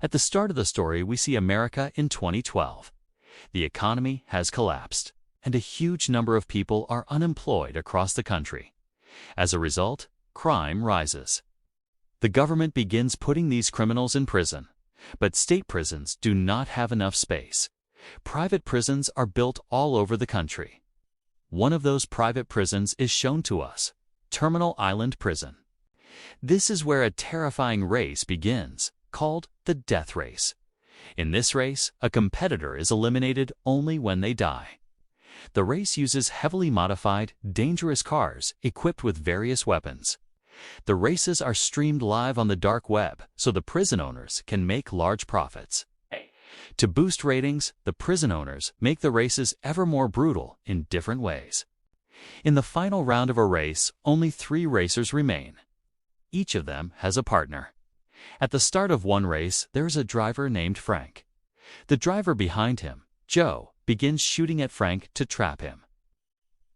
At the start of the story, we see America in 2012. The economy has collapsed, and a huge number of people are unemployed across the country. As a result, crime rises. The government begins putting these criminals in prison, but state prisons do not have enough space. Private prisons are built all over the country. One of those private prisons is shown to us, Terminal Island Prison. This is where a terrifying race begins, called the death race. In this race, a competitor is eliminated only when they die. The race uses heavily modified, dangerous cars equipped with various weapons. The races are streamed live on the dark web so the prison owners can make large profits. To boost ratings, the prison owners make the races ever more brutal in different ways. In the final round of a race, only 3 racers remain. Each of them has a partner. At the start of one race, there is a driver named Frank. The driver behind him, Joe, begins shooting at Frank to trap him.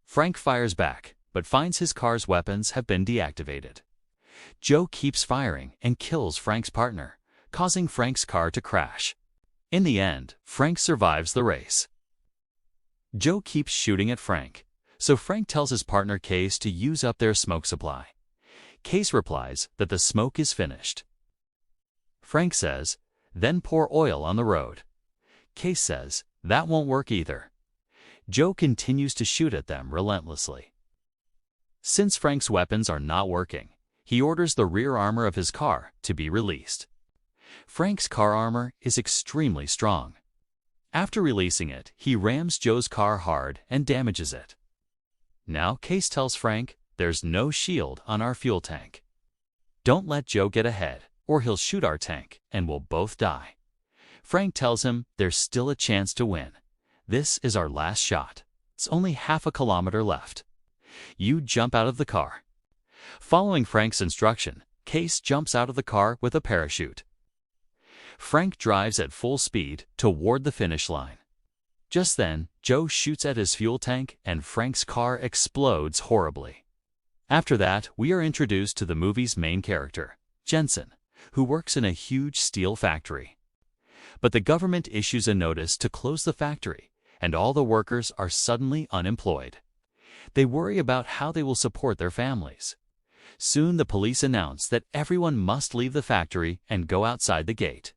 Frank fires back, but finds his car's weapons have been deactivated. Joe keeps firing and kills Frank's partner, causing Frank's car to crash. In the end, Frank survives the race. Joe keeps shooting at Frank, so Frank tells his partner Case to use up their smoke supply. Case replies that the smoke is finished. Frank says, "Then pour oil on the road." Case says, "That won't work either." Joe continues to shoot at them relentlessly. Since Frank's weapons are not working, he orders the rear armor of his car to be released. Frank's car armor is extremely strong. After releasing it, he rams Joe's car hard and damages it. Now Case tells Frank, "There's no shield on our fuel tank. Don't let Joe get ahead, or he'll shoot our tank and we'll both die." Frank tells him there's still a chance to win. "This is our last shot. It's only half a kilometer left. You jump out of the car." Following Frank's instruction, Case jumps out of the car with a parachute. Frank drives at full speed toward the finish line. Just then, Joe shoots at his fuel tank and Frank's car explodes horribly. After that, we are introduced to the movie's main character, Jensen, who works in a huge steel factory. But the government issues a notice to close the factory, and all the workers are suddenly unemployed. They worry about how they will support their families. Soon the police announce that everyone must leave the factory and go outside the gate.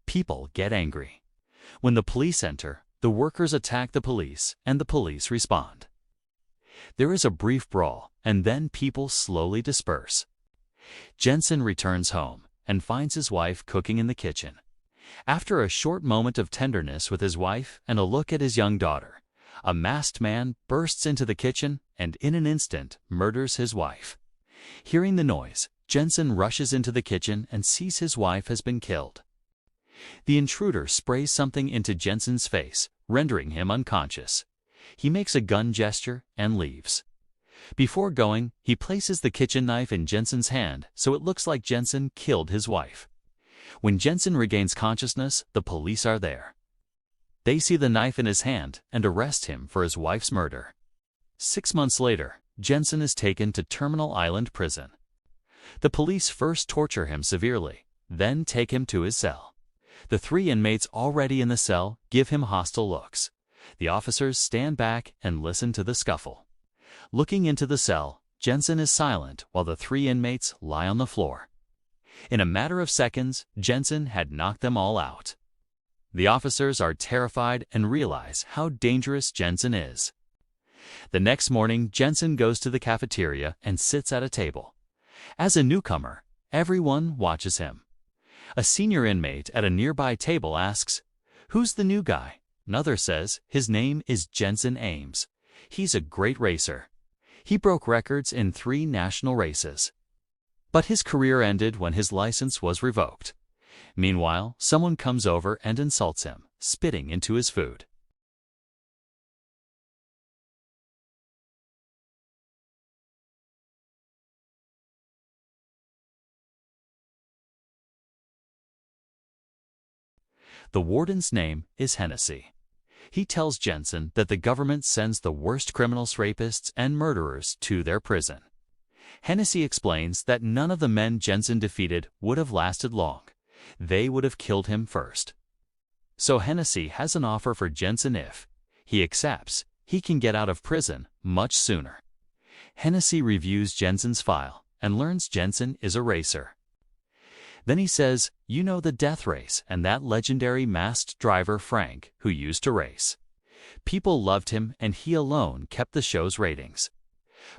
People get angry. When the police enter, the workers attack the police, and the police respond. There is a brief brawl, and then people slowly disperse. Jensen returns home and finds his wife cooking in the kitchen. After a short moment of tenderness with his wife and a look at his young daughter, a masked man bursts into the kitchen and in an instant murders his wife. Hearing the noise, Jensen rushes into the kitchen and sees his wife has been killed. The intruder sprays something into Jensen's face, rendering him unconscious. He makes a gun gesture and leaves. Before going, he places the kitchen knife in Jensen's hand so it looks like Jensen killed his wife. When Jensen regains consciousness, the police are there. They see the knife in his hand and arrest him for his wife's murder. 6 months later, Jensen is taken to Terminal Island Prison. The police first torture him severely, then take him to his cell. The 3 inmates already in the cell give him hostile looks. The officers stand back and listen to the scuffle. Looking into the cell, Jensen is silent while the 3 inmates lie on the floor. In a matter of seconds, Jensen had knocked them all out. The officers are terrified and realize how dangerous Jensen is. The next morning, Jensen goes to the cafeteria and sits at a table. As a newcomer, everyone watches him. A senior inmate at a nearby table asks, "Who's the new guy?" Another says, "His name is Jensen Ames. He's a great racer. He broke records in 3 national races." But his career ended when his license was revoked. Meanwhile, someone comes over and insults him, spitting into his food. The warden's name is Hennessy. He tells Jensen that the government sends the worst criminals, rapists, and murderers to their prison. Hennessy explains that none of the men Jensen defeated would have lasted long, They would have killed him first. So Hennessy has an offer for Jensen. If he accepts, he can get out of prison much sooner. Hennessy reviews Jensen's file and learns Jensen is a racer. Then he says, "You know the death race and that legendary masked driver Frank who used to race. People loved him and he alone kept the show's ratings.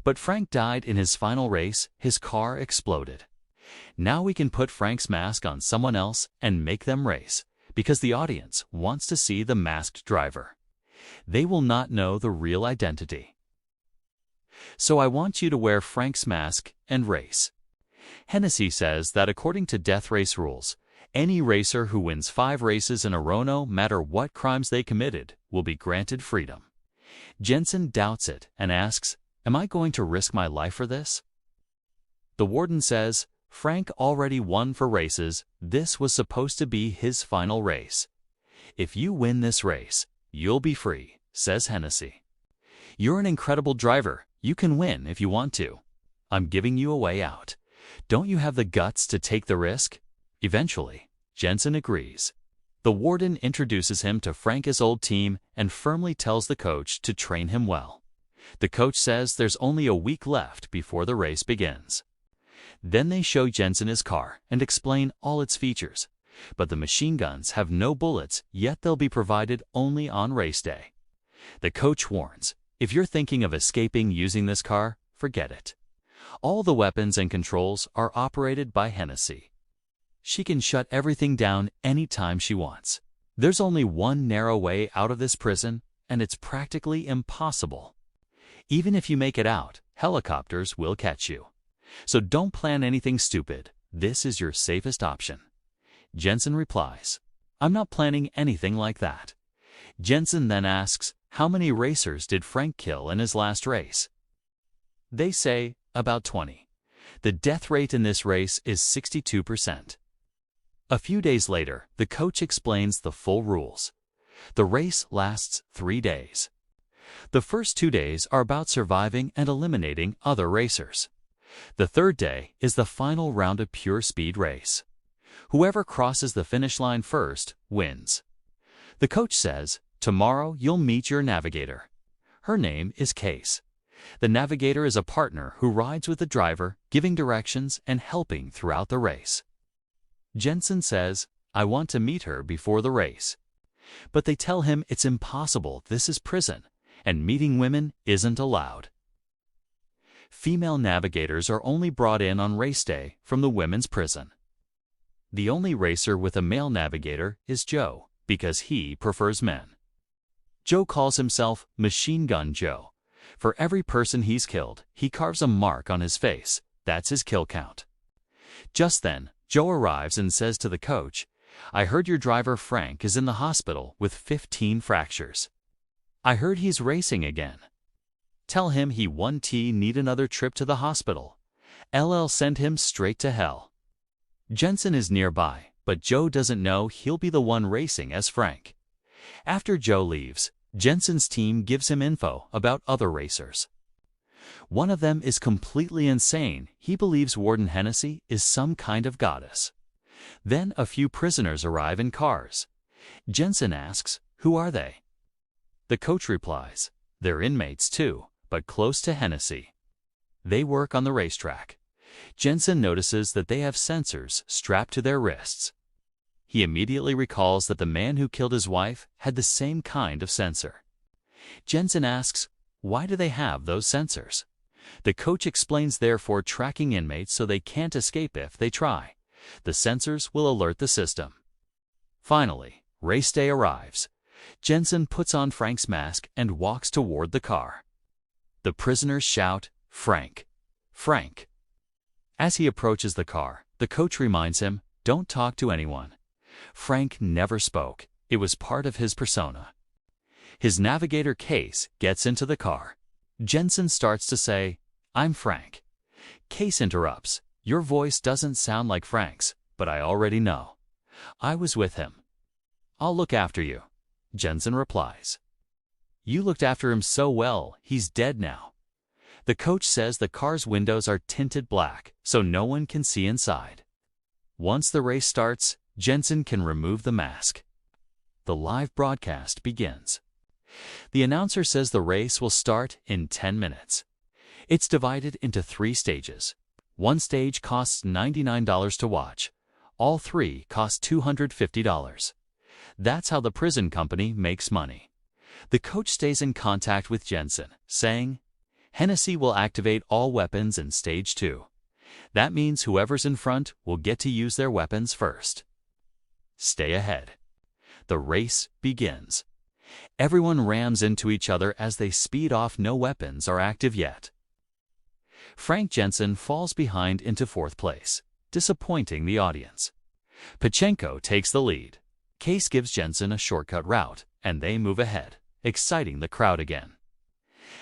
But Frank died in his final race, his car exploded. Now we can put Frank's mask on someone else and make them race, because the audience wants to see the masked driver. They will not know the real identity. So I want you to wear Frank's mask and race." Hennessy says that according to death race rules, any racer who wins 5 races in a row, no matter what crimes they committed, will be granted freedom. Jensen doubts it and asks, "Am I going to risk my life for this?" The warden says, "Frank already won 4 races. This was supposed to be his final race. If you win this race, you'll be free," says Hennessy. "You're an incredible driver. You can win if you want to. I'm giving you a way out. Don't you have the guts to take the risk?" Eventually, Jensen agrees. The warden introduces him to Frank's old team and firmly tells the coach to train him well. The coach says there's only a week left before the race begins. Then they show Jensen his car and explain all its features. But the machine guns have no bullets, yet they'll be provided only on race day. The coach warns, "If you're thinking of escaping using this car, forget it. All the weapons and controls are operated by Hennessy. She can shut everything down anytime she wants. There's only one narrow way out of this prison, and it's practically impossible. Even if you make it out, helicopters will catch you. So don't plan anything stupid. This is your safest option." Jensen replies, "I'm not planning anything like that." Jensen then asks, "How many racers did Frank kill in his last race?" They say, "About 20. The death rate in this race is 62%. A few days later, the coach explains the full rules. The race lasts 3 days. The first 2 days are about surviving and eliminating other racers. The third day is the final round of pure speed race. Whoever crosses the finish line first wins. The coach says, "Tomorrow you'll meet your navigator. Her name is Case. The navigator is a partner who rides with the driver, giving directions and helping throughout the race." Jensen says, "I want to meet her before the race." But they tell him it's impossible, this is prison, and meeting women isn't allowed. Female navigators are only brought in on race day from the women's prison. The only racer with a male navigator is Joe, because he prefers men. Joe calls himself Machine Gun Joe. For every person he's killed, he carves a mark on his face. That's his kill count. Just then, Joe arrives and says to the coach, "I heard your driver Frank is in the hospital with 15 fractures. I heard he's racing again. Tell him he won't need another trip to the hospital. LL send him straight to hell." Jensen is nearby, but Joe doesn't know he'll be the one racing as Frank. After Joe leaves, Jensen's team gives him info about other racers. One of them is completely insane. He believes Warden Hennessy is some kind of goddess. Then a few prisoners arrive in cars. Jensen asks, "Who are they?" The coach replies, "They're inmates too, but close to Hennessy. They work on the racetrack." Jensen notices that they have sensors strapped to their wrists. He immediately recalls that the man who killed his wife had the same kind of sensor. Jensen asks, "Why do they have those sensors?" The coach explains they're for tracking inmates so they can't escape if they try. The sensors will alert the system. Finally, race day arrives. Jensen puts on Frank's mask and walks toward the car. The prisoners shout, "Frank! Frank!" As he approaches the car, the coach reminds him, "Don't talk to anyone." Frank never spoke. It was part of his persona. His navigator Case gets into the car. Jensen starts to say, "I'm Frank." Case interrupts, "Your voice doesn't sound like Frank's, but I already know. I was with him. I'll look after you." Jensen replies, "You looked after him so well, he's dead now." The coach says the car's windows are tinted black, so no one can see inside. Once the race starts, Jensen can remove the mask. The live broadcast begins. The announcer says the race will start in 10 minutes. It's divided into 3 stages. One stage costs $99 to watch. All 3 cost $250. That's how the prison company makes money. The coach stays in contact with Jensen, saying, Hennessy will activate all weapons in Stage 2. That means whoever's in front will get to use their weapons first. Stay ahead. The race begins. Everyone rams into each other as they speed off. No weapons are active yet. Frank Jensen falls behind into 4th place, disappointing the audience. Pachenko takes the lead. Case gives Jensen a shortcut route, and they move ahead, exciting the crowd again.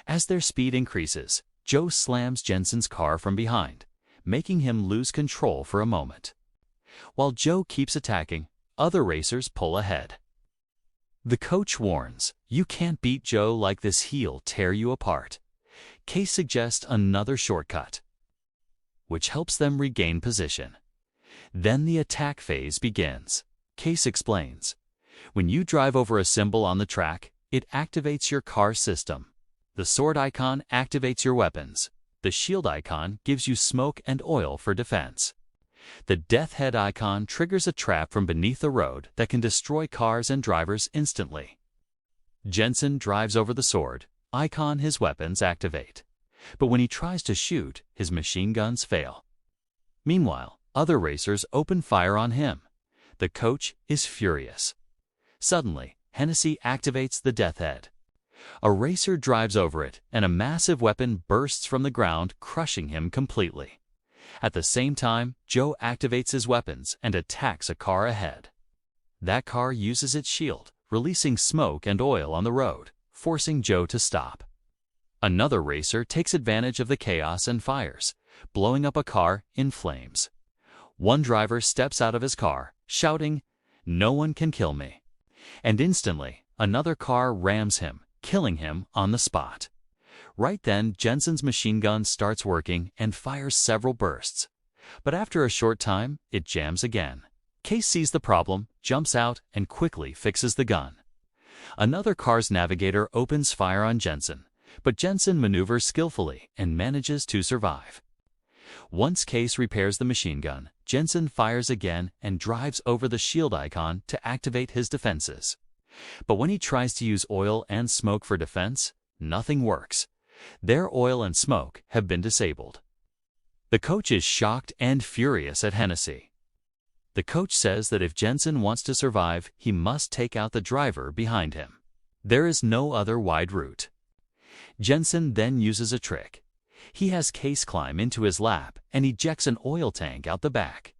As their speed increases, Joe slams Jensen's car from behind, making him lose control for a moment. While Joe keeps attacking, other racers pull ahead. The coach warns, you can't beat Joe like this, he'll tear you apart. Case suggests another shortcut, which helps them regain position. Then the attack phase begins. Case explains, when you drive over a symbol on the track, it activates your car system. The sword icon activates your weapons. The shield icon gives you smoke and oil for defense. The death head icon triggers a trap from beneath the road that can destroy cars and drivers instantly. Jensen drives over the sword icon, his weapons activate. But when he tries to shoot, his machine guns fail. Meanwhile, other racers open fire on him. The coach is furious. Suddenly, Hennessy activates the death head. A racer drives over it, and a massive weapon bursts from the ground, crushing him completely. At the same time, Joe activates his weapons and attacks a car ahead. That car uses its shield, releasing smoke and oil on the road, forcing Joe to stop. Another racer takes advantage of the chaos and fires, blowing up a car in flames. One driver steps out of his car, shouting, "No one can kill me." And instantly, another car rams him, killing him on the spot. Right then, Jensen's machine gun starts working and fires several bursts. But after a short time, it jams again. Case sees the problem, jumps out, and quickly fixes the gun. Another car's navigator opens fire on Jensen, but Jensen maneuvers skillfully and manages to survive. Once Case repairs the machine gun, Jensen fires again and drives over the shield icon to activate his defenses. But when he tries to use oil and smoke for defense, nothing works. Their oil and smoke have been disabled. The coach is shocked and furious at Hennessy. The coach says that if Jensen wants to survive, he must take out the driver behind him. There is no other wide route. Jensen then uses a trick. He has Case climb into his lap and ejects an oil tank out the back.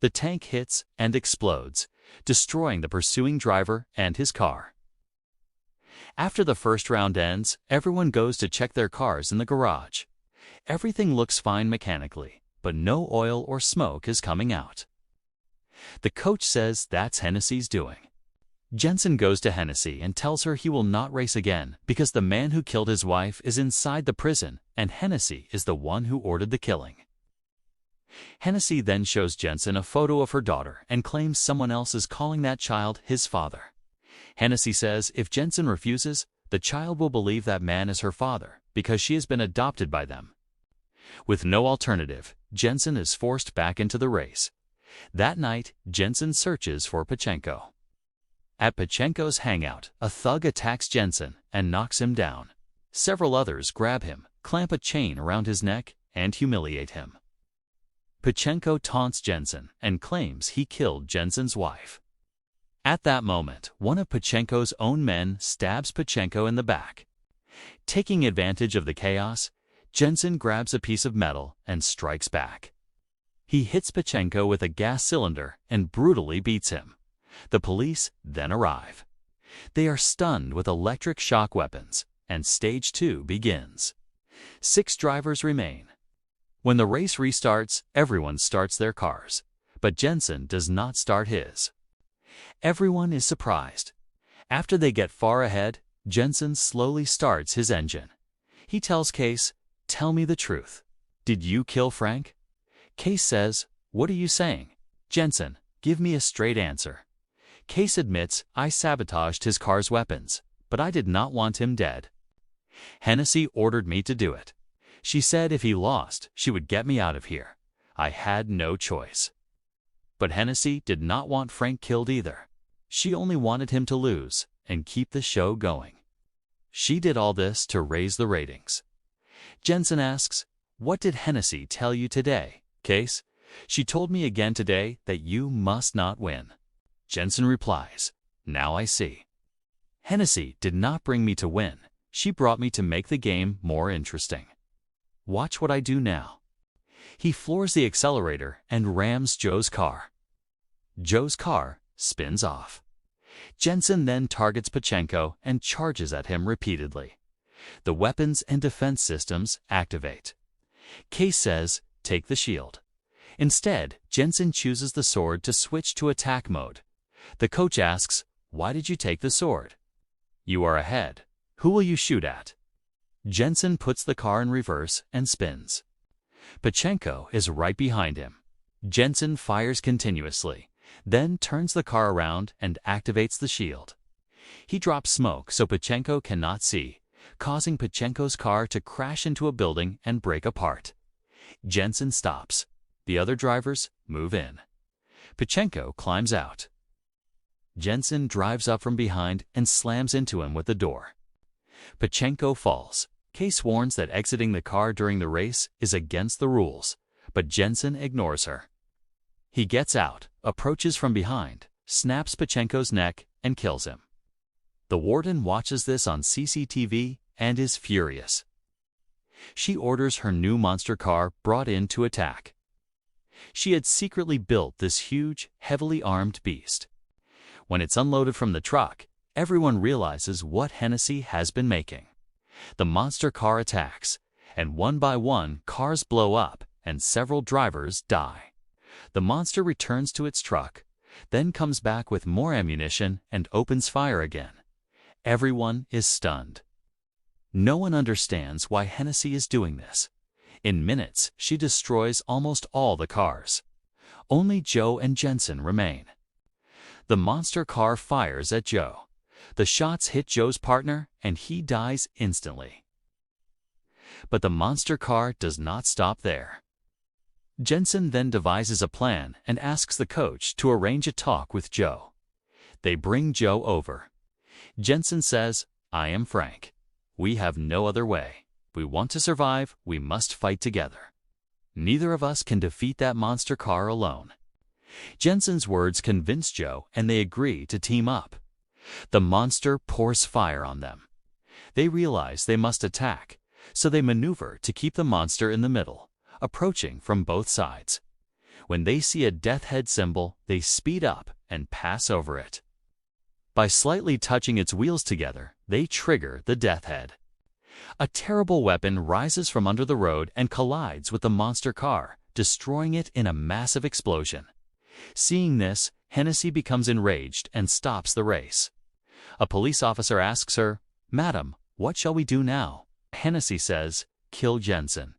The tank hits and explodes, destroying the pursuing driver and his car. After the first round ends, everyone goes to check their cars in the garage. Everything looks fine mechanically, but no oil or smoke is coming out. The coach says that's Hennessy's doing. Jensen goes to Hennessy and tells her he will not race again because the man who killed his wife is inside the prison and Hennessy is the one who ordered the killing. Hennessy then shows Jensen a photo of her daughter and claims someone else is calling that child his father. Hennessy says if Jensen refuses, the child will believe that man is her father because she has been adopted by them. With no alternative, Jensen is forced back into the race. That night, Jensen searches for Pachenko. At Pachenko's hangout, a thug attacks Jensen and knocks him down. Several others grab him, clamp a chain around his neck, and humiliate him. Pachenko taunts Jensen and claims he killed Jensen's wife. At that moment, one of Pachenko's own men stabs Pachenko in the back. Taking advantage of the chaos, Jensen grabs a piece of metal and strikes back. He hits Pachenko with a gas cylinder and brutally beats him. The police then arrive. They are stunned with electric shock weapons, and Stage 2 begins. 6 drivers remain. When the race restarts, everyone starts their cars, but Jensen does not start his. Everyone is surprised. After they get far ahead, Jensen slowly starts his engine. He tells Case, "Tell me the truth. Did you kill Frank?" Case says, "What are you saying?" Jensen, Give me a straight answer. Case admits I sabotaged his car's weapons, but I did not want him dead. Hennessy ordered me to do it. She said if he lost, she would get me out of here. I had no choice. But Hennessy did not want Frank killed either. She only wanted him to lose and keep the show going. She did all this to raise the ratings. Jensen asks, "What did Hennessy tell you today, Case?" "She told me again today that you must not win." Jensen replies, "Now I see. Hennessy did not bring me to win. She brought me to make the game more interesting. Watch what I do now." He floors the accelerator and rams Joe's car. Joe's car spins off. Jensen then targets Pachenko and charges at him repeatedly. The weapons and defense systems activate. Case says, "Take the shield." Instead, Jensen chooses the sword to switch to attack mode. The coach asks, "Why did you take the sword? You are ahead. Who will you shoot at?" Jensen puts the car in reverse and spins. Pachenko is right behind him. Jensen fires continuously, then turns the car around and activates the shield. He drops smoke so Pachenko cannot see, causing Pachenko's car to crash into a building and break apart. Jensen stops. The other drivers move in. Pachenko climbs out. Jensen drives up from behind and slams into him with the door. Pachenko falls. Case warns that exiting the car during the race is against the rules, but Jensen ignores her. He gets out, approaches from behind, snaps Pachenko's neck, and kills him. The warden watches this on CCTV and is furious. She orders her new monster car brought in to attack. She had secretly built this huge, heavily armed beast. When it's unloaded from the truck, everyone realizes what Hennessy has been making. The monster car attacks, and one by one cars blow up and several drivers die. The monster returns to its truck, then comes back with more ammunition and opens fire again. Everyone is stunned. No one understands why Hennessy is doing this. In minutes, she destroys almost all the cars. Only Joe and Jensen remain. The monster car fires at Joe. The shots hit Joe's partner, and he dies instantly. But the monster car does not stop there. Jensen then devises a plan and asks the coach to arrange a talk with Joe. They bring Joe over. Jensen says, "I am Frank. We have no other way. We want to survive, we must fight together. Neither of us can defeat that monster car alone." Jensen's words convince Joe, and they agree to team up. The monster pours fire on them. They realize they must attack, so they maneuver to keep the monster in the middle, approaching from both sides. When they see a death head symbol, they speed up and pass over it. By slightly touching its wheels together, they trigger the death head. A terrible weapon rises from under the road and collides with the monster car, destroying it in a massive explosion. Seeing this, Hennessy becomes enraged and stops the race. A police officer asks her, "Madam, what shall we do now?" Hennessy says, "Kill Jensen."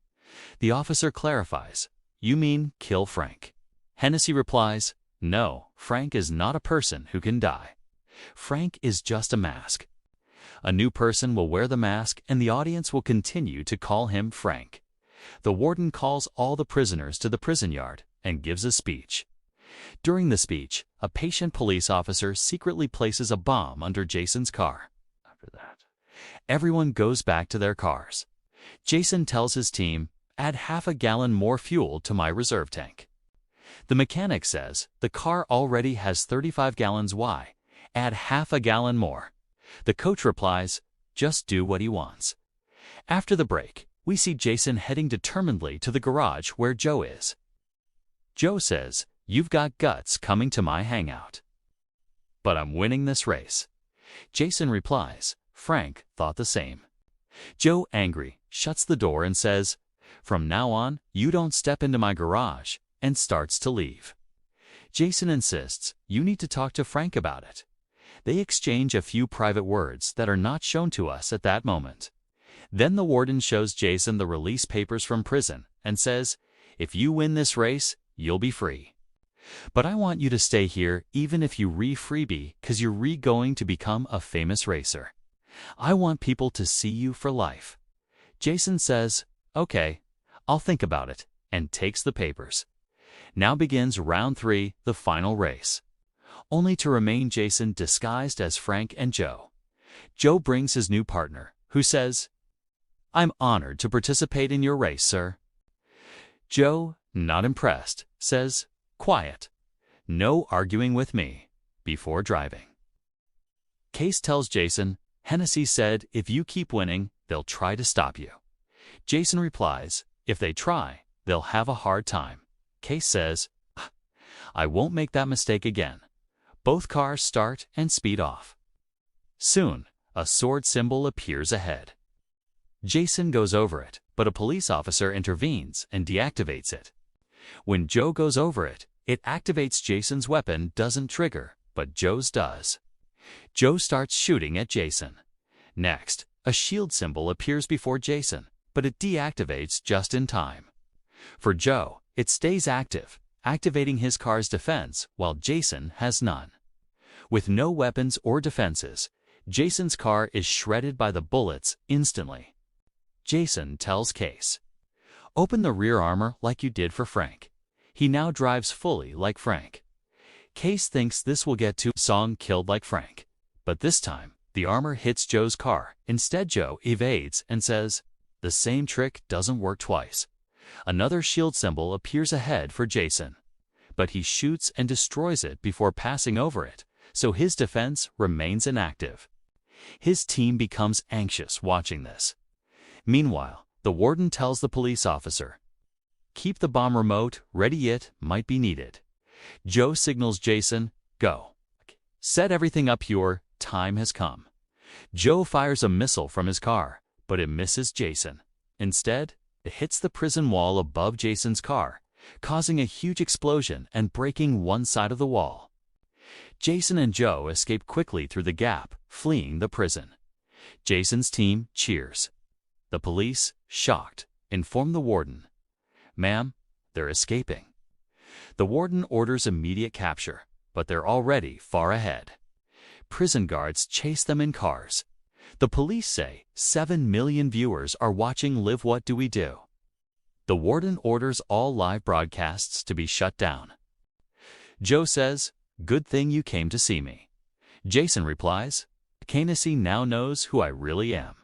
The officer clarifies, "You mean kill Frank?" Hennessy replies, "No, Frank is not a person who can die. Frank is just a mask. A new person will wear the mask and the audience will continue to call him Frank." The warden calls all the prisoners to the prison yard and gives a speech. During the speech, a patient police officer secretly places a bomb under Jason's car. After that, everyone goes back to their cars. Jason tells his team, "Add half a gallon more fuel to my reserve tank." The mechanic says, "The car already has 35 gallons. Why? Add half a gallon more." The coach replies, "Just do what he wants." After the break, we see Jason heading determinedly to the garage where Joe is. Joe says, "You've got guts coming to my hangout." "But I'm winning this race." Jason replies, "Frank thought the same." Joe, angry, shuts the door and says, "From now on, you don't step into my garage," and starts to leave. Jason insists, "You need to talk to Frank about it." They exchange a few private words that are not shown to us at that moment. Then the warden shows Jason the release papers from prison and says, "If you win this race, you'll be free." But I want you to stay here even if you freebie, 'cause you're going to become a famous racer. I want people to see you for life. Jason says, okay, I'll think about it, and takes the papers. Now begins round 3, the final race. Only to remain Jason disguised as Frank and Joe. Joe brings his new partner, who says, I'm honored to participate in your race, sir. Joe, not impressed, says, quiet. No arguing with me before driving. Case tells Jason, Hennessy said if you keep winning, they'll try to stop you. Jason replies, if they try, they'll have a hard time. Case says, I won't make that mistake again. Both cars start and speed off. Soon, a sword symbol appears ahead. Jason goes over it, but a police officer intervenes and deactivates it. When Joe goes over it, it activates Jason's weapon doesn't trigger, but Joe's does. Joe starts shooting at Jason. Next, a shield symbol appears before Jason, but it deactivates just in time. For Joe, it stays active, activating his car's defense while Jason has none. With no weapons or defenses, Jason's car is shredded by the bullets instantly. Jason tells Case, open the rear armor like you did for Frank. He now drives fully like Frank. Case thinks this will get to song killed like Frank, but this time, the armor hits Joe's car. Instead, Joe evades and says, the same trick doesn't work twice. Another shield symbol appears ahead for Jason, but he shoots and destroys it before passing over it, so his defense remains inactive. His team becomes anxious watching this. Meanwhile, the warden tells the police officer, keep the bomb remote ready, it might be needed. Joe signals Jason, go. Set everything up, your time has come. Joe fires a missile from his car, but it misses Jason. Instead, it hits the prison wall above Jason's car, causing a huge explosion and breaking one side of the wall. Jason and Joe escape quickly through the gap, fleeing the prison. Jason's team cheers. The police, shocked, inform the warden, ma'am, they're escaping. The warden orders immediate capture, but they're already far ahead. Prison guards chase them in cars. The police say 7 million viewers are watching Live What Do We Do. The warden orders all live broadcasts to be shut down. Joe says, good thing you came to see me. Jason replies, Hennessy now knows who I really am.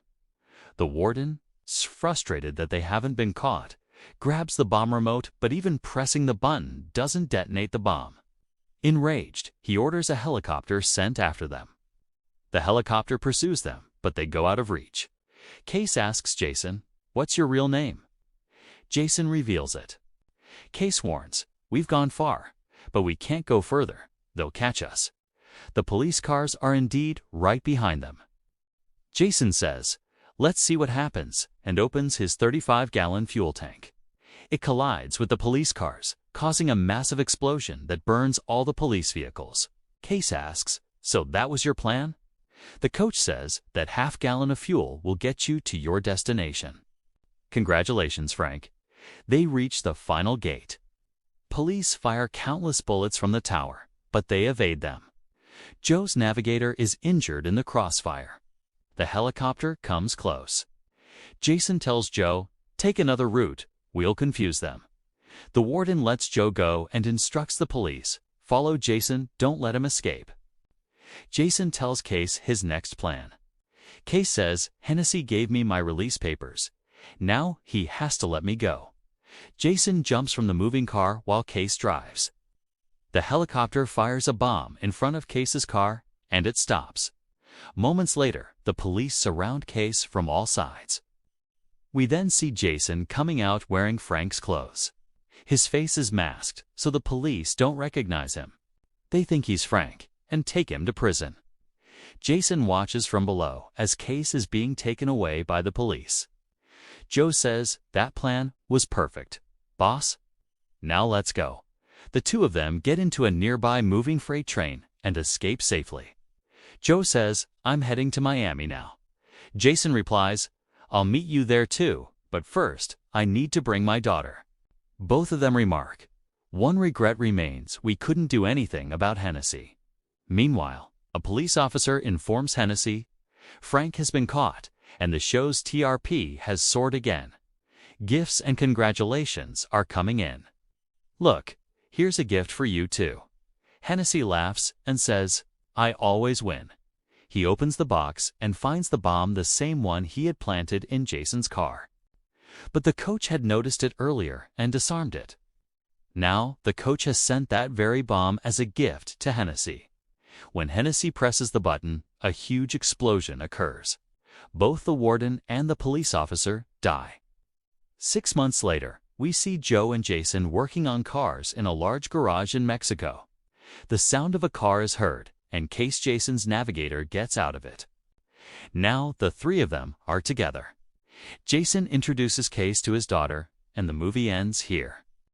The warden, frustrated that they haven't been caught, grabs the bomb remote, but even pressing the button doesn't detonate the bomb. Enraged, he orders a helicopter sent after them. The helicopter pursues them, but they go out of reach. Case asks Jason, what's your real name? Jason reveals it. Case warns, we've gone far, but we can't go further. They'll catch us. The police cars are indeed right behind them. Jason says, let's see what happens, and opens his 35-gallon fuel tank. It collides with the police cars, causing a massive explosion that burns all the police vehicles. Case asks, so that was your plan? The coach says that half-gallon of fuel will get you to your destination. Congratulations, Frank. They reach the final gate. Police fire countless bullets from the tower, but they evade them. Joe's navigator is injured in the crossfire. The helicopter comes close. Jason tells Joe, take another route, we'll confuse them. The warden lets Joe go and instructs the police, follow Jason, don't let him escape. Jason tells Case his next plan. Case says, Hennessy gave me my release papers. Now he has to let me go. Jason jumps from the moving car while Case drives. The helicopter fires a bomb in front of Case's car, and it stops. Moments later, the police surround Case from all sides. We then see Jason coming out wearing Frank's clothes. His face is masked, so the police don't recognize him. They think he's Frank and take him to prison. Jason watches from below as Case is being taken away by the police. Joe says that plan was perfect. Boss, now let's go. The two of them get into a nearby moving freight train and escape safely. Joe says, I'm heading to Miami now. Jason replies, I'll meet you there too, but first, I need to bring my daughter. Both of them remark, One regret remains: we couldn't do anything about Hennessy. Meanwhile, a police officer informs Hennessy Frank has been caught, and the show's TRP has soared again. Gifts and congratulations are coming in. "Look, here's a gift for you too." Hennessy laughs and says, "I always win." He opens the box and finds the bomb, the same one he had planted in Jason's car. But the coach had noticed it earlier and disarmed it. Now, the coach has sent that very bomb as a gift to Hennessy. When Hennessy presses the button, a huge explosion occurs. Both the warden and the police officer die. 6 months later, we see Joe and Jason working on cars in a large garage in Mexico. The sound of a car is heard, and Case Jason's navigator gets out of it. Now the three of them are together. Jason introduces Case to his daughter, and the movie ends here.